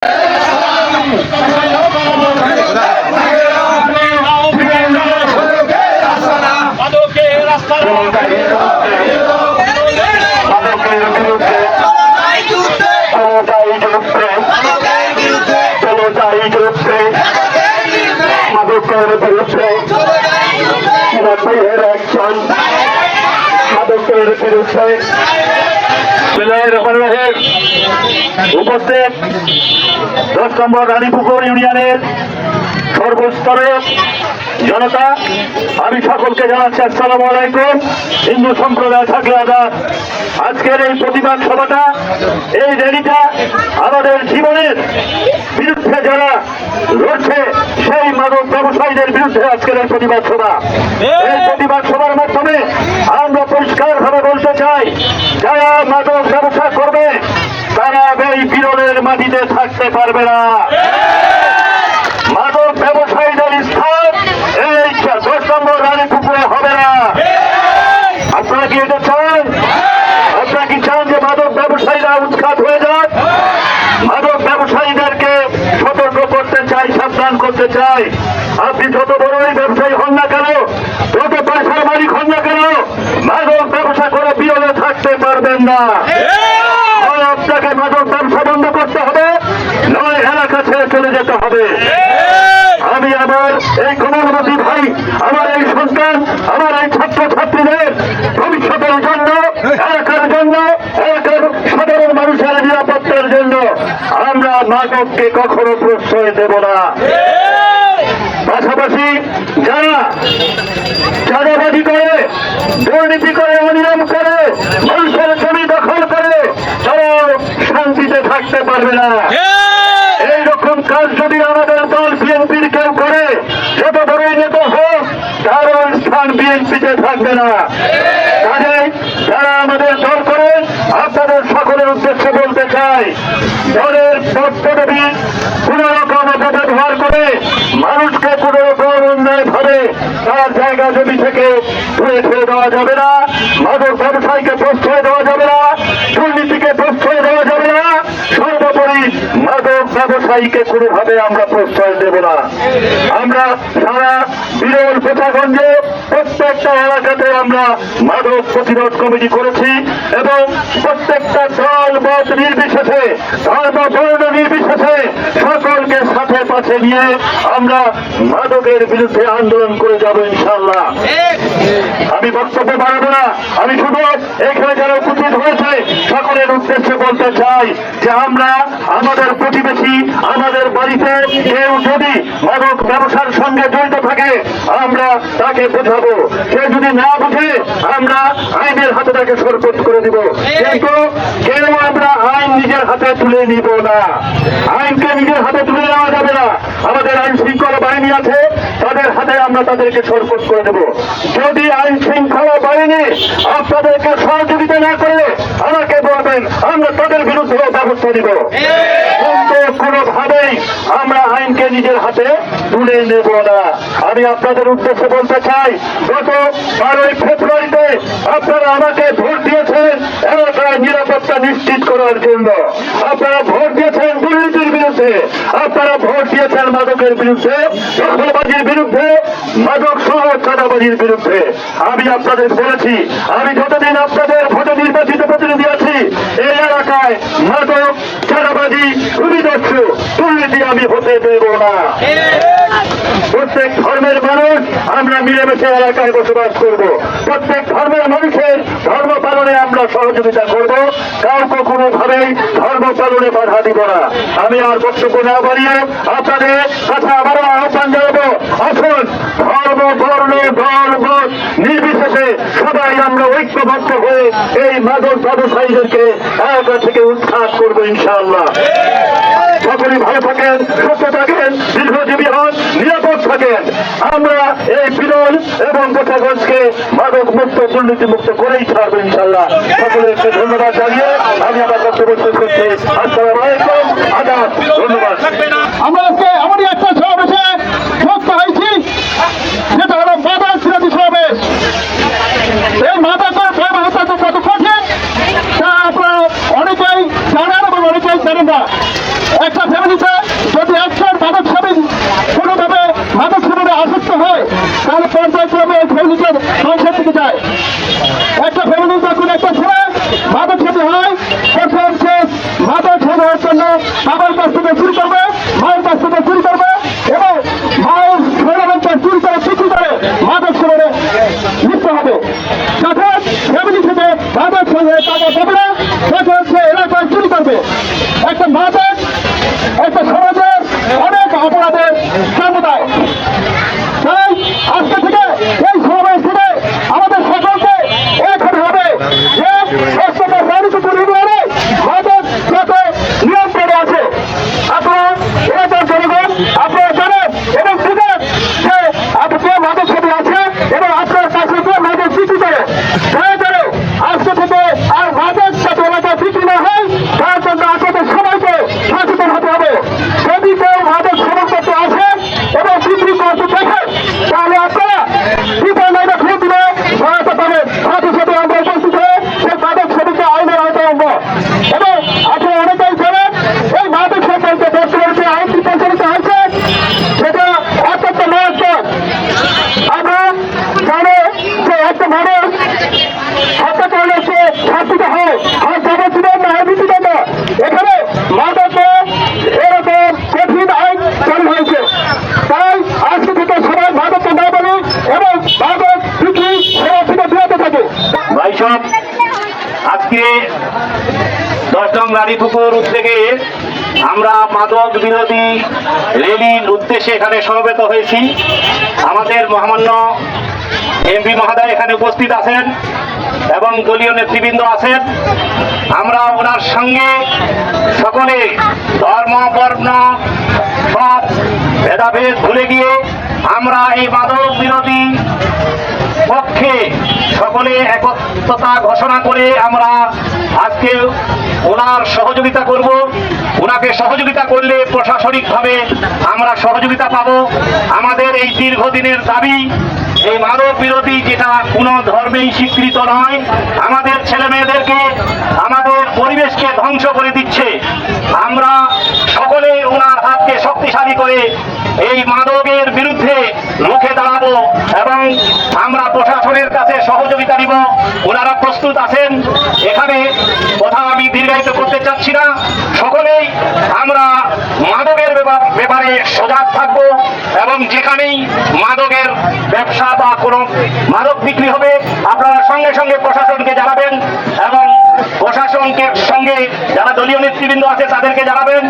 মাদকের বিরুদ্ধে অ্যাকশন, মাদকের বিরুদ্ধে উপস্থিত 10 নম্বর রানীপুকুর ইউনিয়নের সর্বস্তরে জনতা, আমি সকলকে জানাচ্ছি আসসালামু আলাইকুম। হিন্দু সম্প্রদায় থাকলে আজাদ। আজকের এই প্রতিবাদ সভাটা, এই র্যালিটা আমাদের জীবনের বিরুদ্ধে যারা লড়ছে সেই মাদক ব্যবসায়ীদের বিরুদ্ধে আজকের এই প্রতিবাদ সভা। এই প্রতিবাদ সভার মাধ্যমে আমরা পরিষ্কারভাবে বলতে চাই, যারা মাদক ব্যবসা করবে তারা এই বিরলের মাটিতে থাকতে পারবে না। মাদক ব্যবসায়ীদের স্থান এই 10 নম্বর রানীপুকুরে হবে না। আপনারা কি এটা চান? আপনারা কি চান যে মাদক ব্যবসায়ীরা উৎখাত হয়ে যাক? মাদক ব্যবসায়ীদেরকে সতর্ক করতে চাই, সাবধান করতে চাই। আপনি যত বড়ই ব্যবসায়ী হন না কেন, যত পয়সার মালিক হন না কেন, মাদক ব্যবসা করে বিরলে থাকতে পারবেন না। আপনাকে মাদক ব্যবসা বন্ধ করতে হবে, নয় এলাকা ছেড়ে চলে যেতে হবে। আমি আমার এই কোমলমতি ভাই, আমার এই সন্তান, আমার এই ছাত্র ছাত্রীদের ভবিষ্যতের জন্য, এলাকার জন্য, এলাকার সাধারণ মানুষের নিরাপত্তার জন্য আমরা মাদককে কখনো প্রশ্রয় দেব না। পাশাপাশি যারা চাঁদাবাজি করে, দুর্নীতি করে, অনিয়ম করে, মানুষের জমি দখল করে, তারা শান্তিতে থাকতে পারবে না। এইরকম কাজ যদি আমাদের দল বিএনপির কেউ করে, যত বড়ই নেতা হোক, তারও স্থান বিএনপিতে থাকবে না। কাজে যারা আমাদের দল করেন, আপনাদের সকলের উদ্দেশ্যে বলতে চাই, দলের পদবি কোন রকম অপব্যবহার করে মানুষকে কোন রকম অন্যায় ভাবে তার জায়গা জমি থেকে দূরে ঠেলে দেওয়া যাবে না। মাদক ব্যবসায়ীকে প্রশ্রয় দেওয়া যাবে না, দুর্নীতিকে প্রশ্রয় দেওয়া যাবে না। সর্বোপরি মাদক ব্যবসায়ীকে কোনোভাবে আমরা প্রশ্রয় দেব না। আমরা সারা বিরল কোথাগঞ্জে প্রত্যেকটা এলাকাতে আমরা মাদক প্রতিরোধ কমিটি করেছি এবং প্রত্যেকটা দল মত নির্বিশেষে, ধর্ম বর্ণ নির্বিশেষে সকলকে সাথে পাশে নিয়ে আমরা মাদকের বিরুদ্ধে আন্দোলন করে যাব ইনশাআল্লাহ। আমি বক্তব্য বাড়াবো না, আমি শুধু এখানে যারা উপস্থিত হয়েছে সকলের উদ্দেশ্যে বলতে চাই যে আমরা আমাদের প্রতিবেশী, আমাদের বাড়িতে কেউ যদি মাদক ব্যবসার সঙ্গে জড়িত থাকে আমরা তাকে বোঝাবো। সে যদি না বুঝে আমরা আইনের হাতে তাকে সরপত করে দিব, কিন্তু কেউ আমরা আইন নিজের হাতে তুলে নিব না। আইনকে নিজের হাতে তুলে নেওয়া যাবে না। আমাদের আইন শৃঙ্খলা বাহিনী আছে, তাদের হাতে আমরা তাদেরকে সরপত করে দেব। যদি আইন শৃঙ্খলা বাহিনী আপনাদেরকে সহযোগিতা না করে আমাকে বলবেন, আমরা তাদের বিরুদ্ধে ব্যবস্থা নিব, কিন্তু কোনোভাবেই আমরা আইনকে নিজের হাতে তুলে নেব না। আমি আপনাদের উদ্দেশ্যে বলতে চাই, গত 12ই ফেব্রুয়ারিতে আপনারা আমাকে ভোট দিয়েছেন এলাকায় নিরাপত্তা নিশ্চিত করার জন্য। আপনারা ভোট দিয়েছেন দুর্নীতির বিরুদ্ধে, আপনারা ভোট দিয়েছেন মাদকের বিরুদ্ধে, দখলবাজির বিরুদ্ধে, মাদক সহ চাঁদাবাজির বিরুদ্ধে। আমি আপনাদের বলেছি, আমি যতদিন আপনাদের ভোটে নির্বাচিত প্রতিনিধি আছি, এই এলাকায় মাদক, চাঁদাবাজি, ভূমিদস্যু, দুর্নীতি আমি হতে দেব না। প্রত্যেক ধর্মের মানুষ আমরা মিলেমিশে এলাকায় বসবাস করব। প্রত্যেক ধর্মের মানুষের ধর্ম পালনে আমরা সহযোগিতা করব, কাউকে কোনোভাবেই ধর্ম পালনে বাধা দিব না। আমি আর বক্তব্য না বাড়িয়ে আপনাদের কাছে আবারও আহ্বান জানাবো, আসুন ধর্ম, বর্ণ, দল, মত নির্বিশেষে সবাই আমরা ঐক্যবদ্ধ হয়ে এই মাদক ব্যবসায়ীদেরকে এলাকা থেকে উৎখাত করবো ইনশাআল্লাহ। সকলেই ভালো থাকেন, সুস্থ থাকেন, দীর্ঘজীবী হন, নিরাপদ থাকেন। আমরা এই বিরল এবং কোথাগঞ্জকে মাদক মুক্ত, দুর্নীতি মুক্ত করেই ছাড়বো ইনশাআল্লাহ। সকলকে ধন্যবাদ জানিয়ে আমি আমার বক্তব্য শেষ করছি। আসসালামু আলাইকুম, আদাব, ধন্যবাদ। আমরা আজকে এমনই একটা সমাবেশে যুক্ত হয়েছি, যেটা হলো মাদক বিরোধী সমাবেশ। এই মাদকের ভয়াবহতা তো কত কঠিন তা আপনারা অনেকেই জানেন এবং অনেকেই জানেন না। একটা ফ্যামিলি আমি এই ফ্যামিলিকে সংসার দিতে চাই। একটা ফ্যামিলি যখন একটা ছেলে মাদক সেবী হয়, তখন সে মাদক সেবী হওয়ার জন্য বাবার কাছ থেকে চুরি করবে, মায়ের কাছ থেকে চুরি করবে এবং মায়ের ছেলেমেয়েকে চুরি করে বিক্রি করে মাদক সেবনে লিপ্ত হবে। যখন ফ্যামিলি থেকে মাদক সেবনে টাকা পাবে না, তখন সে এলাকায় চুরি করবে। একটা মাদক একটা সমাজের অনেক অপরাধের সমুদায়। তাই আজকে থেকে এই সমাবেশ থেকে আমাদের সকলকে এক হতে হবে যে স্বাস্থ্যকর রানীপুর ইউনিয়নে মাদক যত নিয়ন্ত্রণে আছে। আপনারা এলাকার জনগণ আপনারা জানেন এবং বুঝেন যে যে মাদক সেবী আছে এবং আপনার কাছে যে মাদক বিক্রি করে, দয়া করে আজকে থেকে আর মাদক যাতে এলাকায় বিক্রি না হয় তার জন্য আপনাদের সবাইকে সচেতন হতে হবে। যদি কেউ মাদক সেবন করতে আসে এবং বিক্রি করতে দেখে তাহলে আপনারা বিপদ লাইনে ফোন দিলে সহায়তা পাবেন। সাথে সাথে আমরা উপস্থিত হয়ে সেই মাদক সেবীকে আইনের আওতায় আনবো। এবং আপনারা অনেকেই জানেন এই মাদক সম্পর্কে বর্তমানে যে আইনটি প্রচলিত হয়েছে সেটা অত্যন্ত মারাত্মক। আমরা জানি যে একটা মানুষ হত্যা করলে সে শাস্তিতে হয়, আর যাবজ্জীবন না হয় মৃত্যুদণ্ড। এখানে মাদকে এরকম কঠিন আইন চালু হয়েছে। তাই আজকে থেকে সবাই মাদককে না বলি এবং মাদক বিক্রি সেবা থেকে বিরত থাকে। ভাই সব, আজকে 10 নং রানীপুকুর উদ্যোগে আমরা মাদক বিরোধী র্যালির উদ্দেশ্যে এখানে সমবেত হয়েছি। আমাদের মহামান্য এমপি মহোদয় এখানে উপস্থিত আছেন এবং দলীয় নেতৃবৃন্দ আছেন। আমরা ওনার সঙ্গে সকলে ধর্ম বর্ণ সব ভেদাভেদ ভুলে গিয়ে আমরা এই মাদক বিরোধী পক্ষে সকলে একত্রতা ঘোষণা করে আমরা আজকে ওনার সহযোগিতা করব। ওনাকে সহযোগিতা করলে প্রশাসনিকভাবে আমরা সহযোগিতা পাব। আমাদের এই দীর্ঘদিনের দাবি এই মাদক বিরোধী, যেটা কোনো ধর্মেই স্বীকৃত নয়, আমাদের ছেলে মেয়েদেরকে আমাদের পরিবেশকে ধ্বংস করে দিচ্ছে। আমরা সকলে ওনার হাতকে শক্তিশালী করে এই মাদকের বিরুদ্ধে রুখে দাঁড়াবো এবং আমরা প্রশাসনের কাছে সহযোগিতা নিব। ওনারা প্রস্তুত আছেন। এখানে কথা আমি দীর্ঘায়িত করতে চাচ্ছি না। সকলেই আমরা মাদকের ব্যাপারে সজাগ থাকবো এবং যেখানেই মাদকের ব্যবসা বা কোনো মাদক বিক্রি হবে আপনারা সঙ্গে সঙ্গে প্রশাসনকে জানাবেন এবং প্রশাসনকে সঙ্গে যারা দলীয় নেতৃবৃন্দ আছে তাদেরকে জানাবেন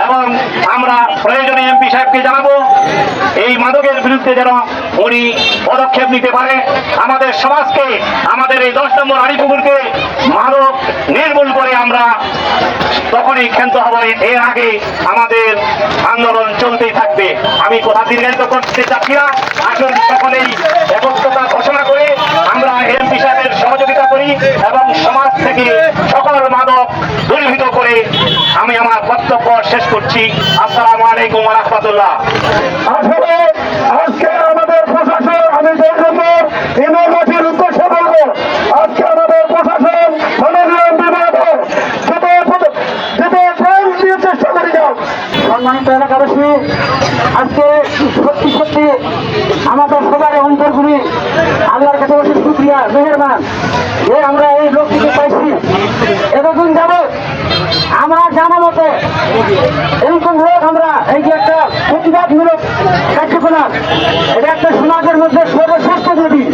এবং আমরা প্রয়োজনে এমপি সাহেবকে জানাবো এই মাদকের বিরুদ্ধে যেন উনি পদক্ষেপ নিতে পারে। আমাদের সমাজকে, আমাদের এই 10 নম্বর রানীপুকুরকে মাদক নির্মূল করে আমরা তখনই ক্ষান্ত হব। এর আগে আমাদের আন্দোলন চলতেই থাকবে। আমি কথা দীর্ঘায়িত করতে চাচ্ছি না। আসুন সকলেই একত্রতা ঘোষণা করে আমরা এমপি সাহেবের সহযোগিতা করি এবং সমাজ থেকে সকল মাদক দূরীভূত করে আমি আমার বক্তব্য শেষ করছি। আসসালামু আলাইকুম ওয়া রাহমাতুল্লাহ। আসলে আজকে আমাদের প্রশাসন, আমি ইউনিয়নবাসীর উদ্দেশ্যে বলবো, আজকে আমাদের প্রশাসন মাননীয় বিভাগের চেষ্টা করে যাও। সম্মানিত এলাকাবাসী, আজকে সত্যি সত্যি আমাদের সবার অন্তরগুলি আল্লাহর কাছে বসে শুকরিয়া মেহেরবান যে আমরা এই লোকটিকে পাইছি। এতদিন যাবৎ আমরা জানা মতে এরকম লোক আমরা এই যে একটা প্রতিবাদমূলক কার্যকলাপ, এটা একটা সমাজের মধ্যে সর্বশ্রেষ্ঠ নদী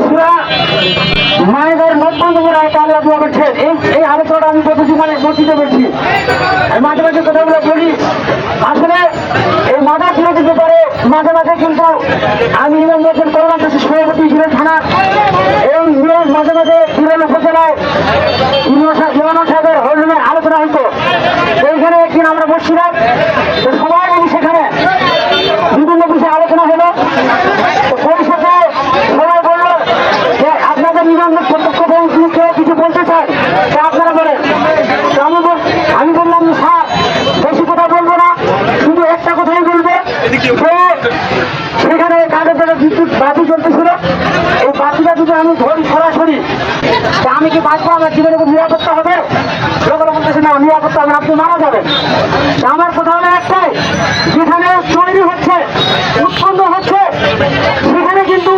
পুরা মায়েদের 90 নম্বর আয়তা আল্লাহ দোয়া করছেন। এই আলোচনাটা আমি প্রতি মানে মসজিদে বলছি, মাঝে মাঝে কথাগুলো বলি। আসলে এই মাদক বিরোধী ব্যাপারে মাঝে মাঝে কিন্তু আমি ইমাম মোহাম্মদ করলাম দেশের সভাপতি হিসেবে থানা এবং মাঝে মাঝে বিরল উপজেলায় ইমাম সাহেবের হলরুমে আলোচনা হইতো। এইখানে একদিন আমরা বসছিলাম, তো সবাই মিলে সেখানে বিভিন্ন বিষয়ে আলোচনা হলো। তো পরিষদে সবাই বললো যে আপনাদের ইমাম প্রত্যক্ষ কেউ কিছু বলতে চায় তা আপনারা বলেন। তো আমি বললাম স্যার বেশি কথা বলবো না, শুধু একটা কথাই বলবো যে সেখানে কাদের যারা বিদ্যুৎ বাতি চলতেছিল, এই বাতিটা যদি আমি ধরি সরাসরি তা আমি কি বাঁচবো? আমার জীবনে নিরাপত্তা হবে? লোকেরা বলতেছে না নিরাপত্তা হবে, আপনি মারা যাবেন। আমার কথা হলো একটাই, যেখানে তৈরি হচ্ছে উৎপন্ন হচ্ছে সেখানে কিন্তু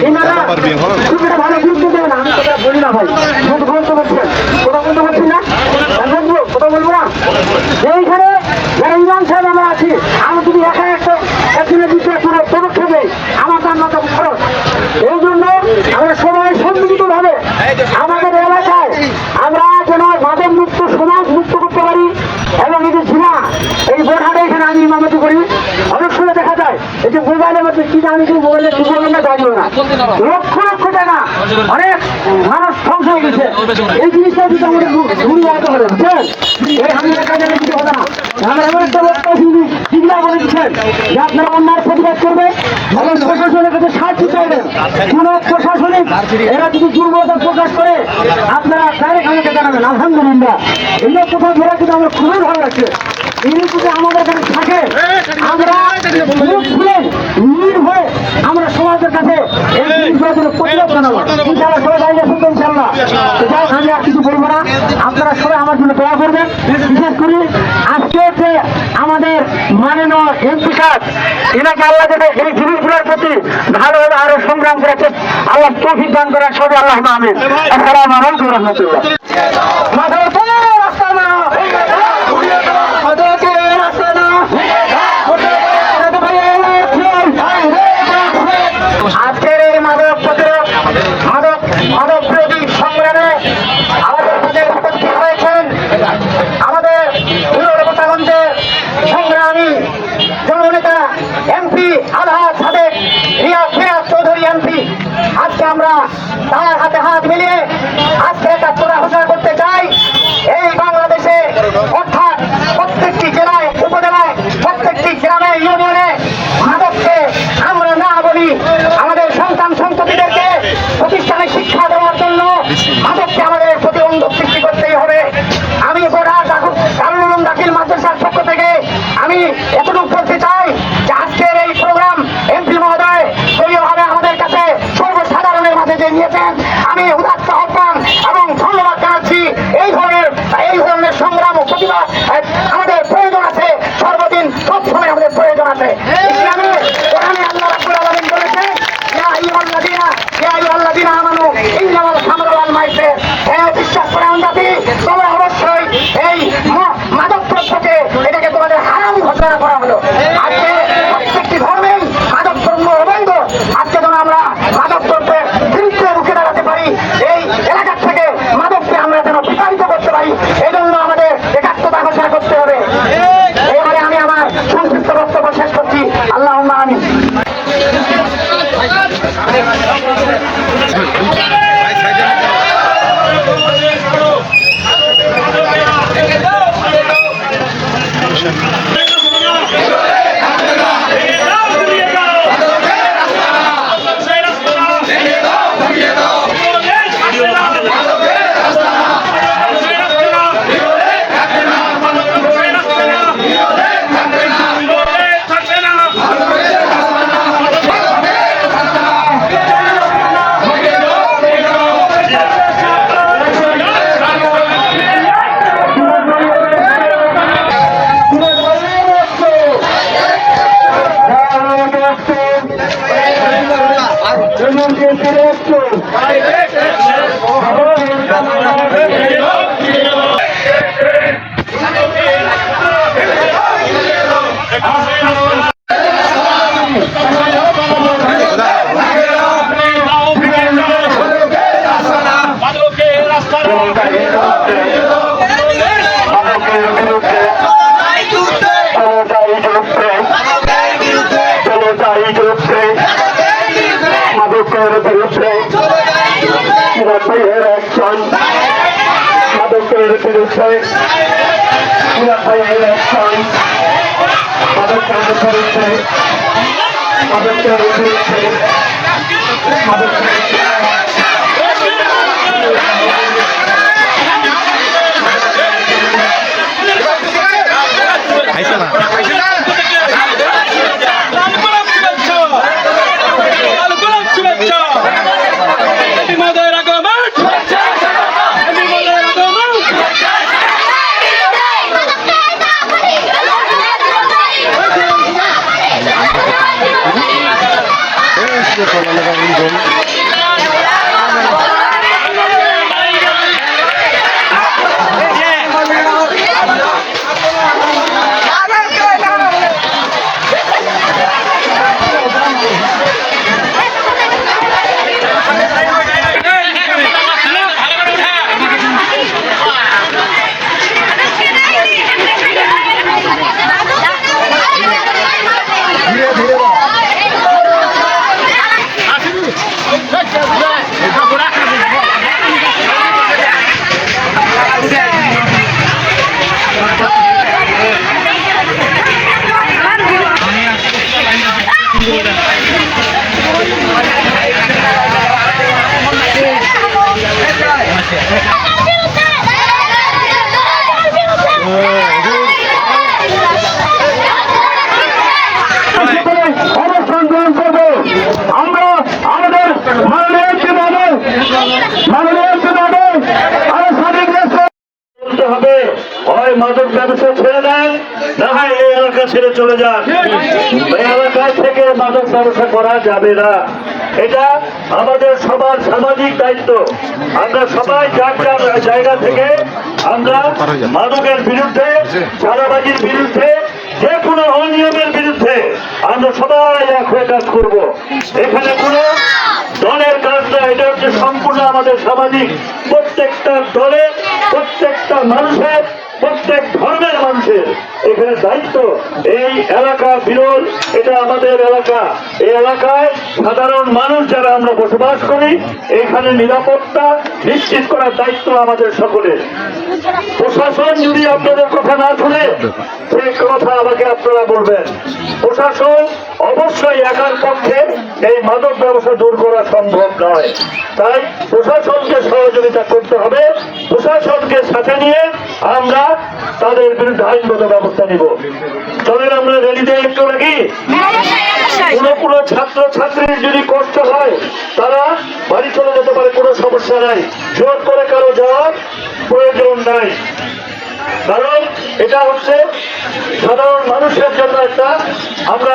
এনারা খুব একটা ভালো গুরুত্ব দেবে না, আমি কথা বলি না ভাই, শুধু গুরুত্ব করছেন, কথা বলতে পারছি না, বলবো কথা বলবো না। এইখানে যারা ইমাম সাহেব আমরা আছি, আমি যদি একা একটা একদিনের বিষয়ে পুরো পদক্ষেপে আমার তার মতো খরচ, এই জন্য আমরা সবাই সম্মিলিত ভাবে আমাদের এলাকায় আমরা যেন মাদক মুক্ত সমাজ মুক্ত করতে পারি। এবং এই যে ঝিনা এই বোরহাটে এখানে আমি ইমামতি করি, অনেক সময় দেখা যায় এই যে মোবাইলের মধ্যে কি জানি কি মোবাইলে কি বলবেন না জানিও না, লক্ষ লক্ষ টাকা অনেক মানুষ ধ্বংস হয়ে গেছে। এই জিনিসটা যদি আমাদের মূল্যায়িত করে বুঝছেন, এই হামলার কাজে কিছু হবে না। আমরা এমন একটা বক্তব্য ঠিকরা বলে দিচ্ছেন যে আপনারা অন্যায় প্রতিবাদ করবে এবং প্রশাসনের কাছে সাহায্য চাইবেন। কোন প্রশাসনিক এরা যদি দুর্বলতা প্রকাশ করে আপনারা ডাইরেক্ট আমাকে জানাবেন। আলহামদুলিল্লাহ এই কোথাও ধরা কিন্তু আমার খুবই ভালো লাগছে। এই যদি আমাদের কাছে থাকে আমরা মুখ খুলে নীল হয়ে আমরা সমাজের কাছে এই জিনিসগুলো প্রতিবাদ জানাবো। ইনশাআল্লাহ সবাই বাইরে শুনবো ইনশাআল্লাহ। যাই আমি আর কিছু বলবো না, আপনারা সবাই আমার জন্য দোয়া করবেন। বিশেষ করে আজকে যে আমাদের মাননীয় এমপি সাহেব, এনাকে আল্লাহ যাতে এই জিনিসগুলোর প্রতি ভালোভাবে আরো সংগ্রাম করেছে, আল্লাহ তৌফিক দান করেন সবাই, আল্লাহ আমিন। আসসালামু আলাইকুম ওয়া রাহমাতুল্লাহ। আজকের এই মাদক প্রতিরোধ মাদক বিরোধী সংগ্রামে আমাদের সাথে উপস্থিত হয়েছেন আমাদের গোপালগঞ্জের সংগ্রামী জননেতা এমপি আলহাজ সাদেক রিয়াজ চৌধুরী এমপি। আজকে আমরা তার হাতে হাত মিলিয়ে আজকে একটা চূড়া ঘোষণা করতে চাই। এই বাংলাদেশে অর্থাৎ প্রত্যেকটি জেলায় উপজেলায় প্রত্যেকটি গ্রামে ইউনিয়নে মাদককে আমরা না বলি, আমাদের সন্তান সন্ততিদেরকে প্রতিষ্ঠানে শিক্ষা দেওয়ার জন্য মাদককে আমাদের প্রতিবন্ধক সৃষ্টি করতেই হবে। আমি দারুল উলুম দাখিল মাদ্রাসার পক্ষ থেকে আমি এতটুকু বলতে চাই যে আজকের এই প্রোগ্রাম এমপি মহোদয় দলীয়ভাবে আমাদের কাছে সর্বসাধারণের মাঝে যে নিয়েছেন, আমি উদাত্ত আহ্বান এবং ধন্যবাদ জানাচ্ছি। এই ধরনের সংগ্রাম ও প্রতিবাদ আমাদের প্রয়োজন আছে, সর্বদিন সবসময় আমাদের প্রয়োজন আছে। কোরআনে আল্লাহ রাব্বুল আলামিন বলেছেন, ইয়া আইয়ুহাল্লাযীনা আমানু ইন্নামাল খামরু ওয়াল মাইসির, হে বিশ্বাস করা জাতি, তোমরা অবশ্যই এই মাদক দ্রব্যকে এটাকে তোমাদের হারাম ঘোষণা করা হলো। আজকে প্রত্যেকটি ধর্মেই মাদক দ্রব্য অবৈধ। আজকে যেন আমরা মাদক দ্রব্যের বিরুদ্ধে রুখে দাঁড়াতে পারি, এই এলাকার থেকে মাদককে আমরা যেন বিতাড়িত করতে পারি, এই জন্য আমাদের একাত্মতা ঘোষণা করতে হবে। এবারে আমি আমার সংক্ষিপ্ত বক্তব্য শেষ করছি। আল্লাহুম্মা আমিন। মাদকের বিরুদ্ধে নিরাপয়ের অ্যাকশন, মাদকের বিরুদ্ধে নিরাপয়ের অ্যাকশন, মাদকের বিরুদ্ধে মাদকের বিরুদ্ধে অবস্থান গ্রহণ করবো। আমরা আমাদের মাননীয় বলতে হবে, হয় মাদক ব্যবসা ছেড়ে দেন, না হয় এই এলাকা ছেড়ে চলে যান। এই এলাকায় থেকে মাদক ব্যবসা করা যাবে না। এটা আমাদের সবার সামাজিক দায়িত্ব। আমরা সবাই যার যার জায়গা থেকে আমরা মাদকের বিরুদ্ধে, চাঁদাবাজির বিরুদ্ধে, যে কোনো অনিয়মের বিরুদ্ধে আমরা সবাই এক হয়ে কাজ করবো। এখানে কোনো দলের কাজ না, এটা হচ্ছে সম্পূর্ণ আমাদের সামাজিক প্রত্যেকটা দলের, প্রত্যেকটা মানুষের, প্রত্যেক ধর্মের মানুষের এখানে দায়িত্ব। এই এলাকা বিরল, এটা আমাদের এলাকা। এই এলাকায় সাধারণ মানুষ যারা আমরা বসবাস করি, এখানে নিরাপত্তা নিশ্চিত করার দায়িত্ব আমাদের সকলের। প্রশাসন যদি আপনাদের কথা না শুনে, সেই কথা আমাকে আপনারা বলবেন। প্রশাসন অবশ্যই একার পক্ষে এই মাদক ব্যবসা দূর করা সম্ভব নয়। তাই প্রশাসনকে সহযোগিতা করতে হবে। প্রশাসনকে সাথে নিয়ে আমরা তাদের বিরুদ্ধে আইনগত ব্যবস্থা নিব। চলেন আমরা রেলিতে একটু নাকি কোনো ছাত্র ছাত্রীর যদি কষ্ট হয়, তারা বাড়ি চলে যেতে পারে, কোনো সমস্যা নাই। জোর করে কারো যাওয়ার প্রয়োজন নাই। কারণ এটা হচ্ছে সাধারণ মানুষের জন্য একটা আমরা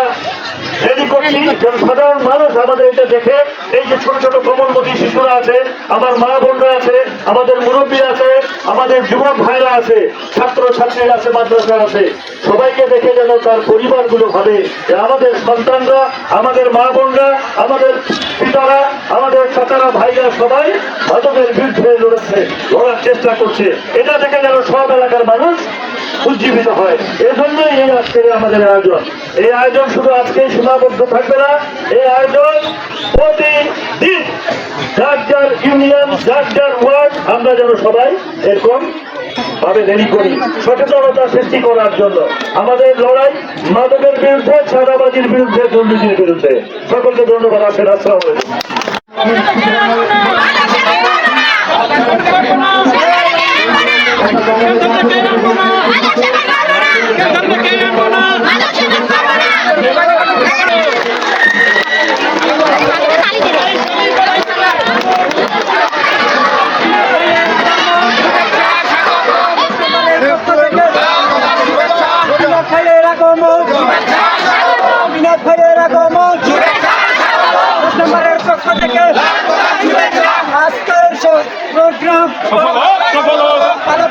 রেডি করছি, যেন সাধারণ মানুষ আমাদের এটা দেখে, এই যে ছোট ছোট কোমলমতি শিশুরা আছে, আমার মা বোনরা আছে, আমাদের মুরব্বী আছে, আমাদের যুবক ভাইরা আছে, ছাত্র ছাত্রীরা আছে, মাদ্রাসা আছে, সবাইকে দেখে যেন তার পরিবারগুলো ভাবে যে আমাদের সন্তানরা, আমাদের মা বোনরা, আমাদের পিতারা, আমাদের চাচারা, ভাইরা সবাই মাদকের বিরুদ্ধে লড়ার চেষ্টা করছে। এটা দেখে যেন সব এলাকার মানুষ উজ্জীবিত হয়। এজন্যই এই আজকের আমাদের আয়োজন। এই আয়োজন শুধু আজকেই সীমাবদ্ধ থাকবে না, এই আয়োজন প্রতিদিন যার যার ইউনিয়ন, যার যার ওয়ার্ড আমরা যেন সবাই এরকম ভাবে রেডি করি, সচেতনতা সৃষ্টি করার জন্য। আমাদের লড়াই মাদকের বিরুদ্ধে, চাঁদাবাজির বিরুদ্ধে, দুর্নীতির বিরুদ্ধে। সকলকে ধন্যবাদ। আসেন, আসসালামু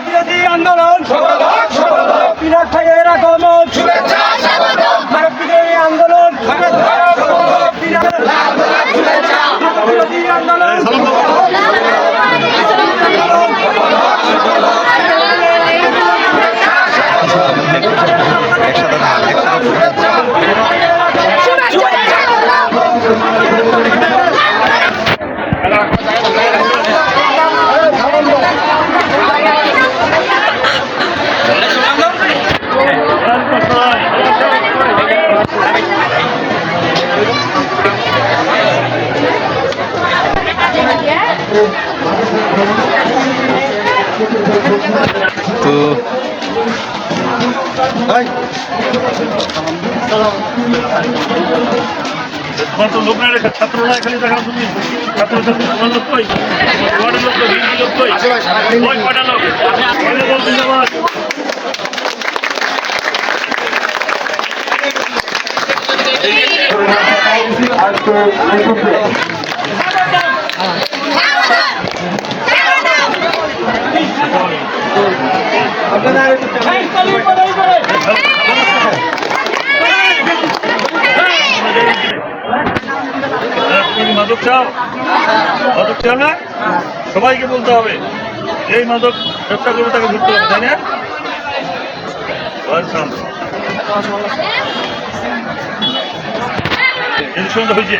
বিরোধী আন্দোলন পিনাক ভাইয়ের আগমন, ভারত বিরোধী আন্দোলন, বিরোধী আন্দোলন। তোমার তো লোক না রেখে ছাত্ররা খালি দেখা তুমি ছাত্রছাত্রী তোমার লোক কই, ওয়ার্ডের লোক কই, বিএনপি লোক কই, ওই কয়টা লোক বলতে যাবার। আজকে নেতৃত্বে মাদক চাও না সবাইকে বলতে হবে এই মাদক ব্যবসা করে তাকে ধরতে হবে তাই না সুন্দর হয়েছে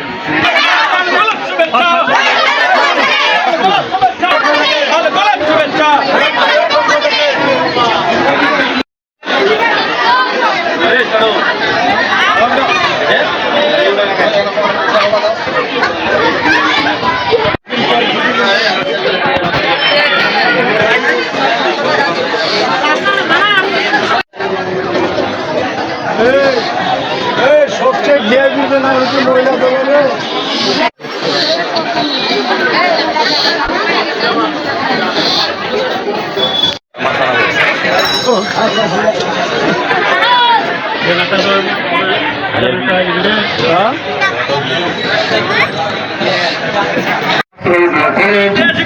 সবচেয়ে ঘিয়ে দিবে না হচ্ছে মহিলা দলের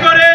করে